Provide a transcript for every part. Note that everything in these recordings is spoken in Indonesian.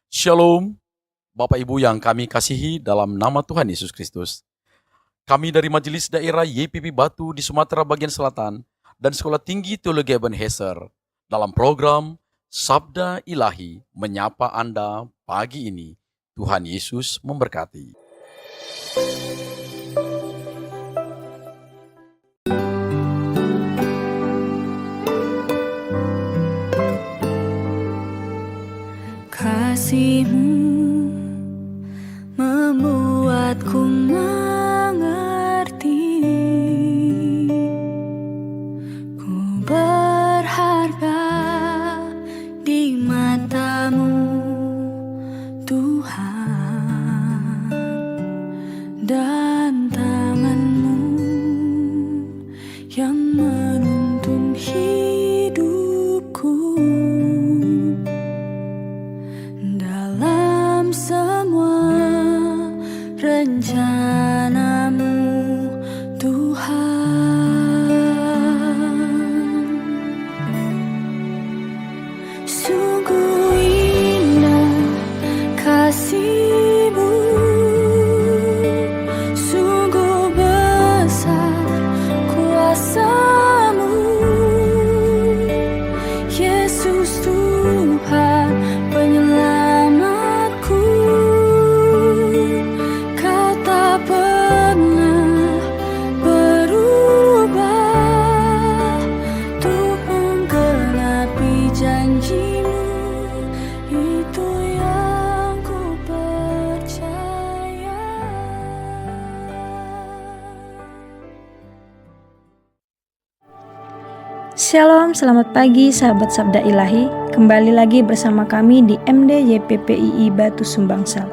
Shalom, Bapak Ibu yang kami kasihi dalam nama Tuhan Yesus Kristus. Kami dari Majelis Daerah YPP Batu di Sumatera Bagian Selatan dan Sekolah Tinggi Teologi Ebenezer dalam program Sabda Ilahi menyapa Anda pagi ini. Tuhan Yesus memberkati. Kasih-Mu membuatku mengerti, ku berharga di mata-Mu, Tuhan, dan tangan-Mu yang menuntun hidupku. Dalam semua rencana-Mu, Tuhan, sungguh indah kasih-Mu, sungguh besar kuasa-Mu, Yesus Tuhan penyelamatku. Kau tak pernah berubah untuk menggenapi janji-Mu, itu yang ku percaya. Shalom, selamat pagi sahabat Sabda Ilahi. Kembali lagi bersama kami di MD YPPII Batu Sumbangsal.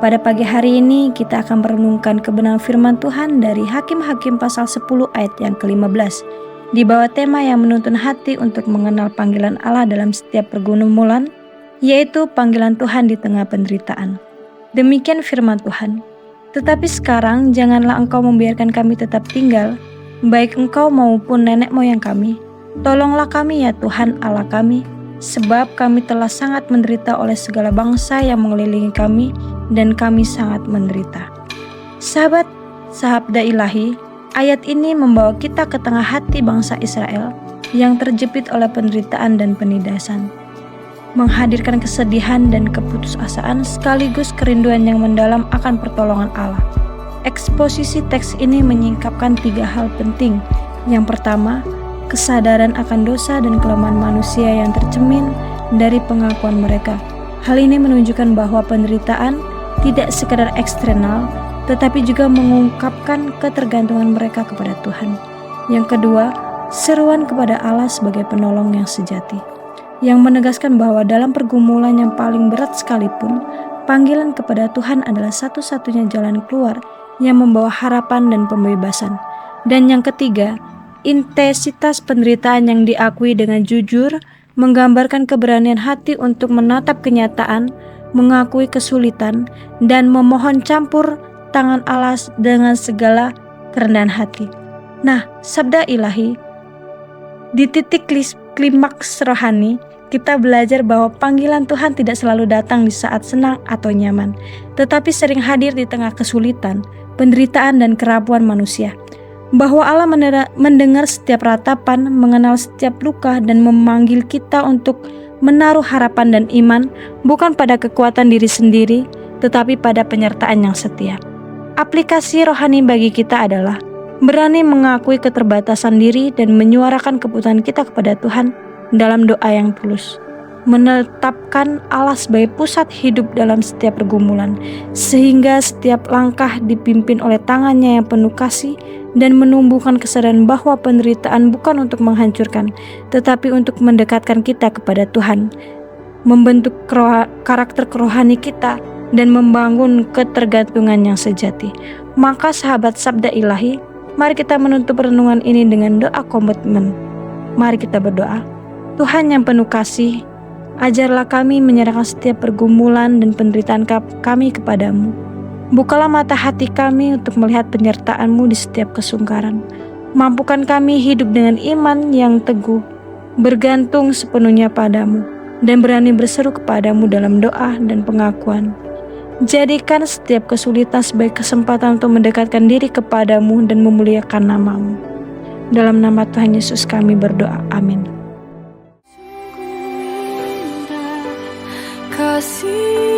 Pada pagi hari ini kita akan merenungkan kebenaran firman Tuhan dari Hakim-Hakim pasal 10 ayat yang ke-15. Di bawah tema yang menuntun hati untuk mengenal panggilan Allah dalam setiap pergumulan, yaitu panggilan Tuhan di tengah penderitaan. Demikian firman Tuhan. Tetapi sekarang janganlah engkau membiarkan kami tetap tinggal, baik engkau maupun nenek moyang kami. Tolonglah kami ya Tuhan Allah kami, sebab kami telah sangat menderita oleh segala bangsa yang mengelilingi kami, dan kami sangat menderita. Sahabat Sabda Ilahi, ayat ini membawa kita ke tengah hati bangsa Israel yang terjepit oleh penderitaan dan penindasan, menghadirkan kesedihan dan keputusasaan sekaligus kerinduan yang mendalam akan pertolongan Allah. Eksposisi teks ini menyingkapkan 3 hal penting. Yang pertama, kesadaran akan dosa dan kelemahan manusia yang tercermin dari pengakuan mereka. Hal ini menunjukkan bahwa penderitaan tidak sekadar eksternal, tetapi juga mengungkapkan ketergantungan mereka kepada Tuhan. Yang kedua, seruan kepada Allah sebagai penolong yang sejati, yang menegaskan bahwa dalam pergumulan yang paling berat sekalipun, panggilan kepada Tuhan adalah satu-satunya jalan keluar yang membawa harapan dan pembebasan. Dan yang ketiga, intensitas penderitaan yang diakui dengan jujur menggambarkan keberanian hati untuk menatap kenyataan, mengakui kesulitan, dan memohon campur tangan Allah dengan segala kerendahan hati. Nah, Sabda Ilahi, di titik klimaks rohani, kita belajar bahwa panggilan Tuhan tidak selalu datang di saat senang atau nyaman, tetapi sering hadir di tengah kesulitan, penderitaan, dan kerapuan manusia. Bahwa Allah mendengar setiap ratapan, mengenal setiap luka, dan memanggil kita untuk menaruh harapan dan iman bukan pada kekuatan diri sendiri, tetapi pada penyertaan yang setia. Aplikasi rohani bagi kita adalah berani mengakui keterbatasan diri dan menyuarakan kebutuhan kita kepada Tuhan dalam doa yang tulus. Menetapkan Allah sebagai pusat hidup dalam setiap pergumulan, sehingga setiap langkah dipimpin oleh tangannya yang penuh kasih, dan menumbuhkan kesadaran bahwa penderitaan bukan untuk menghancurkan, tetapi untuk mendekatkan kita kepada Tuhan, membentuk karakter rohani kita, dan membangun ketergantungan yang sejati. Maka sahabat Sabda Ilahi, mari kita menutup renungan ini dengan doa komitmen. Mari kita berdoa. Tuhan yang penuh kasih, ajarlah kami menyerahkan setiap pergumulan dan penderitaan kami kepadamu. Bukalah mata hati kami untuk melihat penyertaan-Mu di setiap kesungkaran. Mampukan kami hidup dengan iman yang teguh, bergantung sepenuhnya padamu. dan berani berseru kepadamu dalam doa dan pengakuan. Jadikan setiap kesulitan sebagai kesempatan untuk mendekatkan diri kepadamu dan memuliakan namamu. Dalam nama Tuhan Yesus kami berdoa. Amin. Kasih